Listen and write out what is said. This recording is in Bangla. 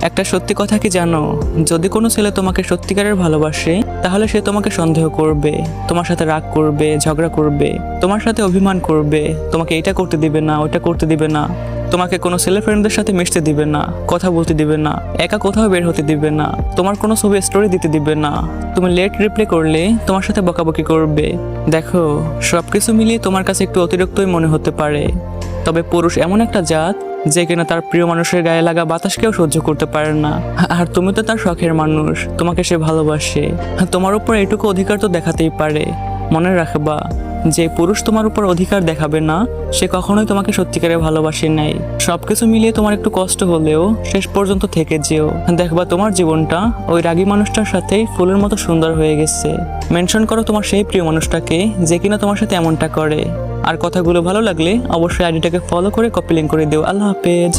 একটা সত্যি কথা কি জানো, যদি কোনো ছেলে তোমাকে সত্যিকারের ভালোবাসে তাহলে সে তোমাকে সন্দেহ করবে, তোমার সাথে রাগ করবে, ঝগড়া করবে, তোমার সাথে অভিমান করবে, তোমাকে এটা করতে দিবে না, ওটা করতে দিবে না, তোমাকে কোনো ছেলে ফ্রেন্ডদের সাথে মিশতে দিবে না, কথা বলতে দিবে না, একা কোথাও বের হতে দিবে না, তোমার কোনো ছবি স্টোরি দিতে দিবে না, তুমি লেট রিপ্লাই করলে তোমার সাথে বকাবকি করবে। দেখো, সবকিছু মিলিয়ে তোমার কাছে একটু অতিরিক্তই মনে হতে পারে, তবে পুরুষ এমন একটা জাত যে কিনা তার প্রিয় মানুষের গায়ে লাগা বাতাসকেও সহ্য করতে পারে না। আর তুমি তো তার শখের মানুষ, তোমাকে সে ভালোবাসে, তোমার উপর এটুকু অধিকার তো দেখাতেই পারে। মনে রাখবা, যে পুরুষ তোমার উপর অধিকার দেখাবে না সে কখনোই তোমাকে সত্যিকারে ভালোবাসে নাই। সবকিছু মিলিয়ে তোমার একটু কষ্ট হলেও শেষ পর্যন্ত থেকে যেও, দেখবা তোমার জীবনটা ওই রাগী মানুষটার সাথেই ফুলের মতো সুন্দর হয়ে গেছে। মেনশন করো তোমার সেই প্রিয় মানুষটাকে যে কিনা তোমার সাথে এমনটা করে। আর কথাগুলো ভালো লাগলে অবশ্যই আইডিটাকে ফলো করে কপি লিংক করে দিও। আল্লাহ হাফেজ।